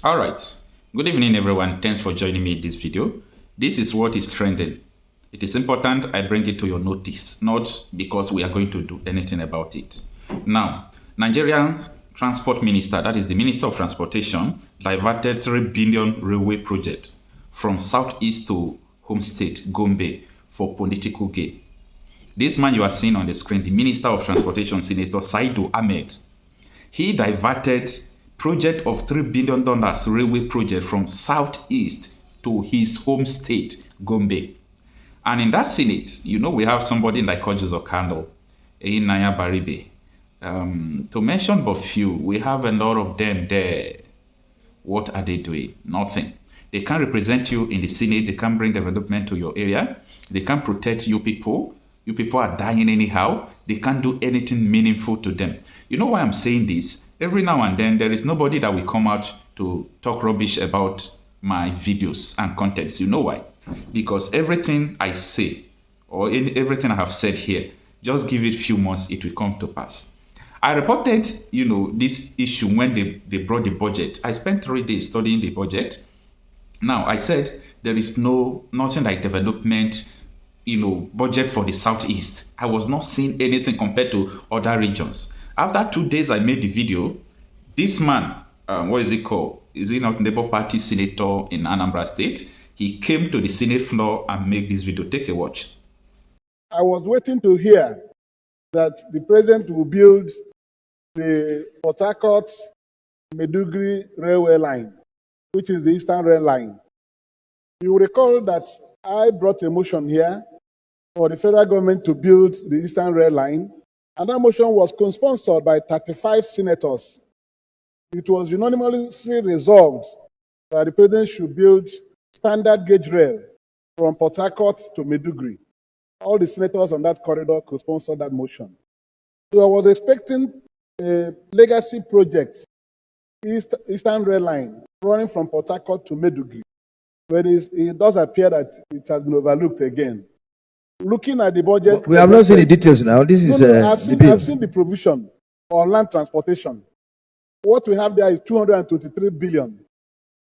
All right. Good evening, everyone. Thanks for joining me in this video. This is what is trending. It is important I bring it to your notice, not because we are going to do anything about it. Now, Nigerian Transport Minister, that is the Minister of Transportation, diverted 3 billion railway project from southeast to home state, Gombe, for political gain. This man you are seeing on the screen, the Minister of Transportation, Senator Saidu Ahmed, he diverted project of $3 billion railway project from southeast to his home state, Gombe. And in that Senate, we have somebody like Kanu, Naya Baribe. To mention but few, we have a lot of them there. What are they doing? Nothing. They can't represent you in the Senate. They can't bring development to your area. They can't protect you people. You people are dying anyhow. They can't do anything meaningful to them. You know why I'm saying this? Every now and then, there is nobody that will come out to talk rubbish about my videos and contents. You know why? Because everything I say or everything I have said here, just give it a few months, it will come to pass. I reported, this issue when they brought the budget. I spent 3 days studying the budget. Now, I said there is nothing like development, budget for the Southeast. I was not seeing anything compared to other regions. After 2 days, I made the video. This man, what is it called? Is he not Labour Party senator in Anambra State? He came to the Senate floor and made this video. Take a watch. I was waiting to hear that the president will build the Port Harcourt-Maiduguri railway line, which is the Eastern Rail Line. You will recall that I brought a motion here for the federal government to build the Eastern Rail Line, and that motion was co-sponsored by 35 senators. It was unanimously resolved that the president should build standard gauge rail from Port Harcourt to Maiduguri. All the senators on that corridor co-sponsored that motion. So I was expecting a legacy project, Eastern Rail Line, running from Port Harcourt to Maiduguri. But it does appear that it has been overlooked again. Looking at the budget... We have not seen the details now. This is I've seen the provision on land transportation. What we have there is 223 billion.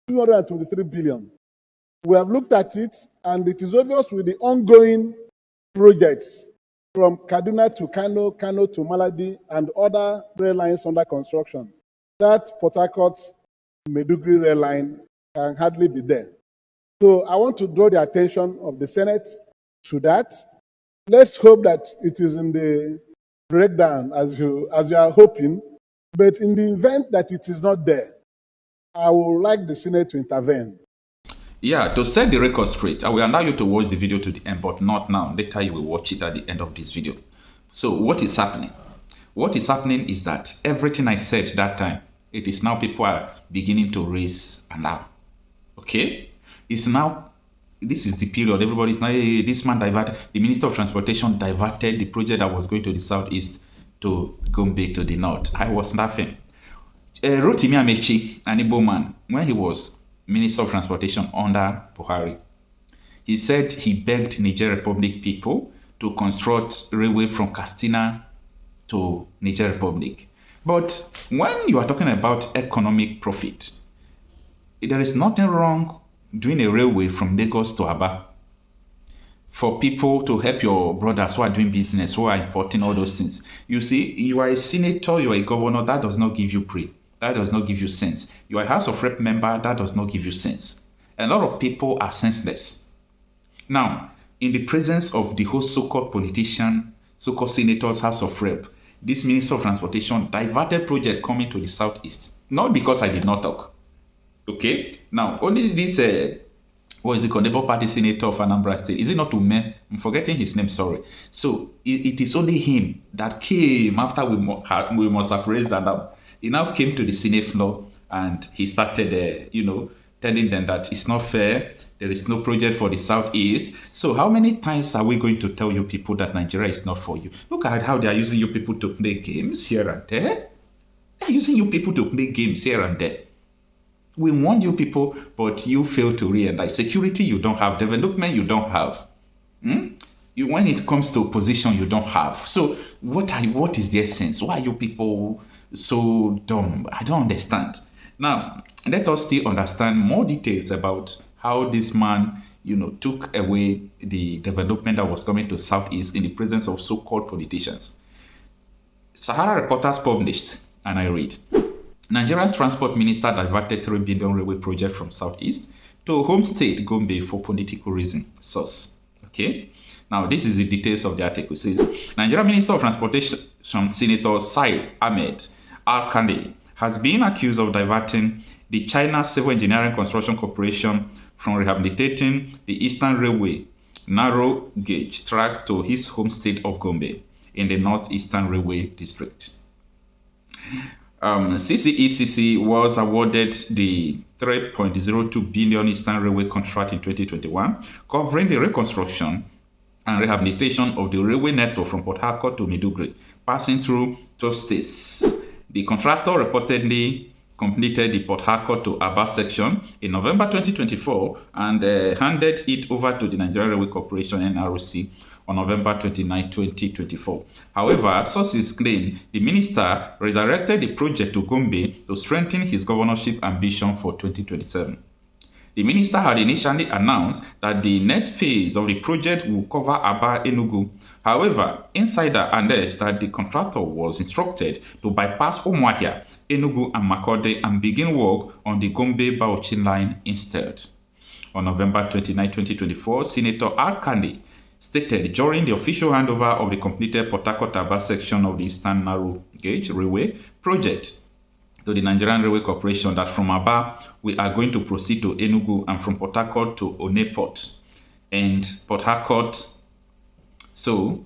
223 billion. We have looked at it, and it is obvious with the ongoing projects from Kaduna to Kanu, Kanu to Maladi, and other rail lines under construction. That Port Harcourt-Maiduguri rail line can hardly be there. So I want to draw the attention of the Senate to that. Let's hope that it is in the breakdown as you are hoping, but in the event that it is not there, I would like the Senate to intervene. Yeah, to set the record straight, I will allow you to watch the video to the end, but not now. Later, you will watch it at the end of this video. So what is happening? What is happening is that everything I said that time, it is now people are beginning to raise alarm. Okay? It's now, this is the period, everybody's now, hey, this man diverted, the Minister of Transportation diverted the project that was going to the southeast to Gombe to the north. I was laughing. Rotimi Amechi, an Igbo man, when he was Minister of Transportation under Buhari, he said he begged Niger Republic people to construct railway from Katsina to Niger Republic. But when you are talking about economic profit, there is nothing wrong doing a railway from Lagos to Aba for people to help your brothers who are doing business, who are importing all those things. You see, you are a senator, you are a governor, that does not give you pay. That does not give you sense. You are a House of Rep member, that does not give you sense. A lot of people are senseless. Now, in the presence of the whole so-called politician, so-called senators, House of Rep, this Minister of Transportation diverted project coming to the southeast. Not because I did not talk. Okay? Now, only this, what is it called, Labour Party senator of Anambra State, is it not Ume? I'm forgetting his name, sorry. So, it is only him that came after we must have raised that up. He now came to the Senate floor and he started, telling them that it's not fair. There is no project for the Southeast. So how many times are we going to tell you people that Nigeria is not for you? Look at how they are using you people to play games here and there. They are using you people to play games here and there. We want you people, but you fail to realize security you don't have, development you don't have. When it comes to position you don't have. So what is the essence? Why are you people so dumb? I don't understand. Now, let us still understand more details about how this man, took away the development that was coming to Southeast in the presence of so-called politicians. Sahara Reporters published, and I read, Nigeria's transport minister diverted 3 billion railway project from Southeast to home state Gombe for political reason. Source. Okay. Now, this is the details of the article. It says, Nigeria Minister of Transportation, Senator Said Ahmed Al-Kane, has been accused of diverting the China Civil Engineering Construction Corporation from rehabilitating the Eastern Railway narrow gauge track to his home state of Gombe in the Northeastern Railway District. CCECC was awarded the 3.02 billion Eastern Railway contract in 2021, covering the reconstruction and rehabilitation of the railway network from Port Harcourt to Maiduguri, passing through 12 states. The contractor reportedly completed the Port Harcourt to Aba section in November 2024 and handed it over to the Nigerian Railway Corporation (NRC) on November 29, 2024. However, sources claim the minister redirected the project to Gombe to strengthen his governorship ambition for 2027. The minister had initially announced that the next phase of the project will cover Aba Enugu. However, insider alleged that the contractor was instructed to bypass Umuahia, Enugu, and Makode and begin work on the Gombe-Bauchi line instead. On November 29, 2024, Senator Al-Kane stated during the official handover of the completed Port Harcourt-Aba section of the Eastern Narrow Gauge Railway project to the Nigerian Railway Corporation that from Aba, we are going to proceed to Enugu and from Port Harcourt to Oneport and Port Harcourt, so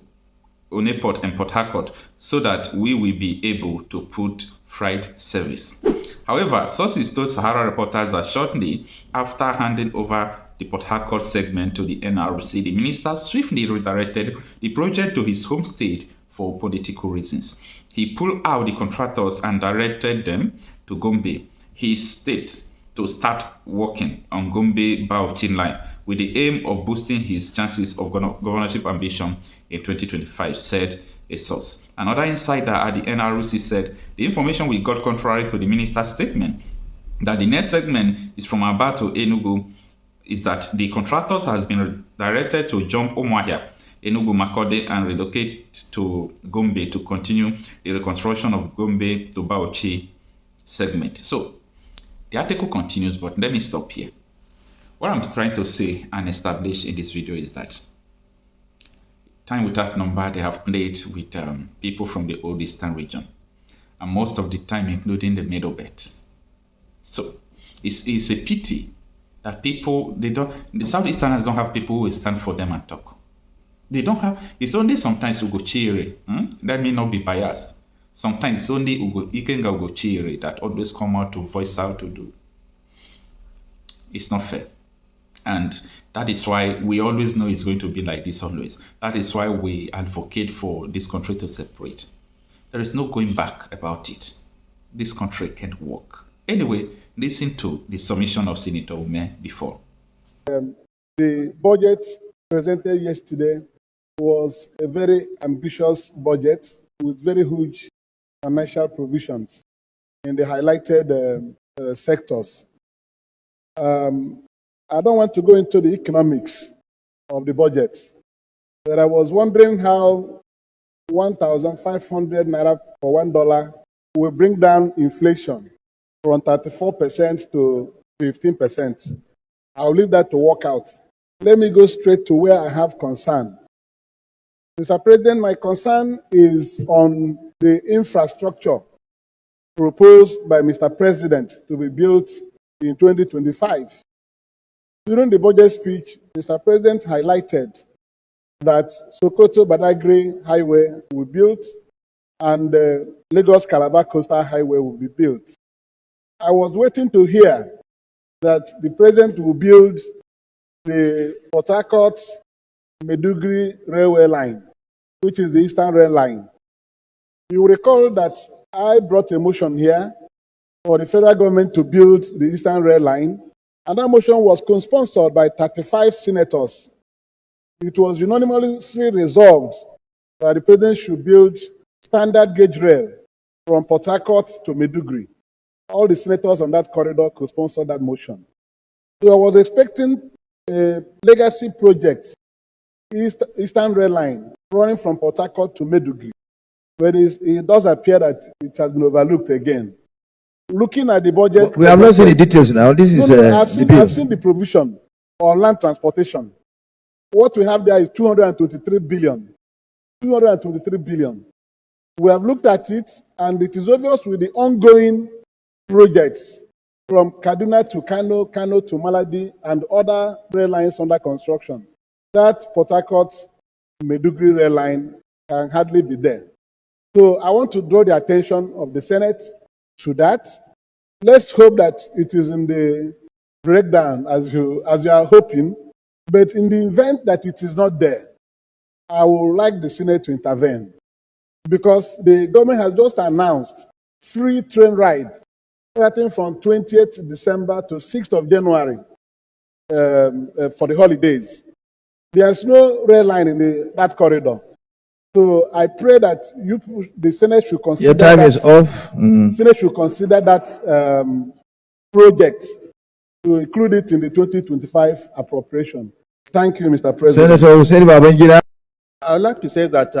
Oneport and Port Harcourt, so that we will be able to put freight service. However, sources told Sahara Reporters that shortly after handing over the Port Harcourt segment to the NRC, the minister swiftly redirected the project to his home state for political reasons. He pulled out the contractors and directed them to Gombe, his state, to start working on Gombe-Bauchi line with the aim of boosting his chances of governorship ambition in 2025, said a source. Another insider at the NRC said the information we got contrary to the minister's statement that the next segment is from Aba to Enugu is that the contractors has been directed to jump Umuahia, Enugu, Makode, and relocate to Gombe to continue the reconstruction of Gombe to Bauchi segment. So the article continues, but let me stop here. What I'm trying to say and establish in this video is that time without number, they have played with people from the old Eastern region, and most of the time including the Middle Belt. So it's a pity that the Southeasterners don't have people who will stand for them and talk. They don't have, it's only sometimes Ugo Chiri, let me not be biased. Sometimes it's only Ikenga Ugo Chiri that always come out to voice out to do. It's not fair. And that is why we always know it's going to be like this always. That is why we advocate for this country to separate. There is no going back about it. This country can't work. Anyway, listen to the submission of Senator Ume before. The budget presented yesterday was a very ambitious budget with very huge financial provisions in the highlighted sectors. I don't want to go into the economics of the budget, but I was wondering how 1,500 naira for $1 will bring down inflation from 34% to 15%. I'll leave that to work out. Let me go straight to where I have concern. Mr. President, my concern is on the infrastructure proposed by Mr. President to be built in 2025. During the budget speech, Mr. President highlighted that Sokoto-Badagry Highway will be built and the Lagos-Calabar Coastal Highway will be built. I was waiting to hear that the President will build the Port Harcourt-Maiduguri railway line, which is the Eastern Rail Line. You will recall that I brought a motion here for the federal government to build the Eastern Rail Line, and that motion was co-sponsored by 35 senators. It was unanimously resolved that the President should build standard gauge rail from Port Harcourt to Maiduguri. all the senators on that corridor could sponsor that motion. So I was expecting a legacy project, Eastern Rail Line, running from Port Harcourt to Maiduguri. But it does appear that it has been overlooked again. Looking at the budget, We have not seen the details now. This is I've seen the provision on land transportation. What we have there is 223 billion. 223 billion. We have looked at it, and it is obvious with the ongoing projects from Kaduna to Kanu, Kanu to Maladi, and other rail lines under construction, that Port Harcourt Maiduguri rail line can hardly be there. So I want to draw the attention of the Senate to that. Let's hope that it is in the breakdown as you are hoping, but in the event that it is not there, I would like the Senate to intervene, because the government has just announced free train ride starting from 20th December to 6th of January for the holidays. There's no rail line in that corridor. So I pray that the Senate should consider. Your time is off. Senate should consider that project to include it in the 2025 appropriation. Thank you, Mr. President. Senator Hussein Babangida. I would like to say that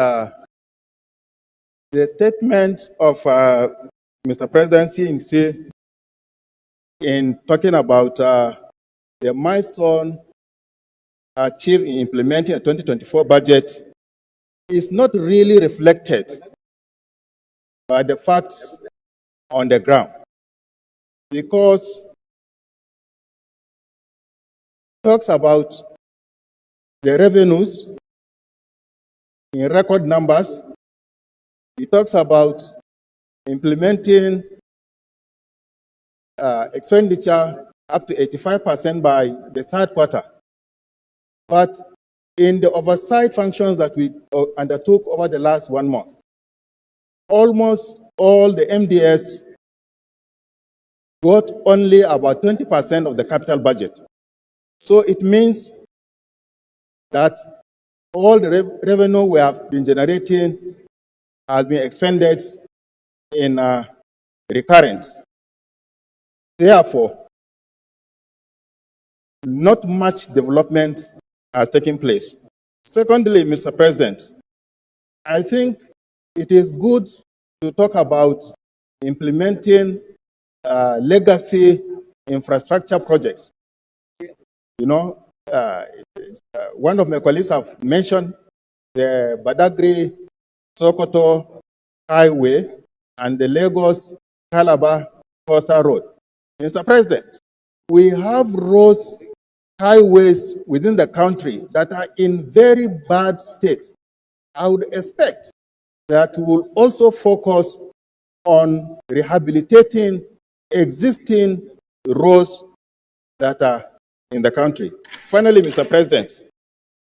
the statement of Mr. President CNC in talking about the milestone achieved in implementing a 2024 budget is not really reflected by the facts on the ground, because it talks about the revenues in record numbers. It talks about implementing expenditure up to 85% by the third quarter. But in the oversight functions that we undertook over the last 1 month, almost all the MDS got only about 20% of the capital budget. So it means that all the revenue we have been generating has been expended in recurrent. Therefore, not much development has taken place. Secondly, Mr. President, I think it is good to talk about implementing legacy infrastructure projects. You know, one of my colleagues have mentioned the Badagry Sokoto Highway and the Lagos Calabar Coastal Road. Mr. President, we have roads, highways within the country that are in very bad state. I would expect that we will also focus on rehabilitating existing roads that are in the country. Finally, Mr. President,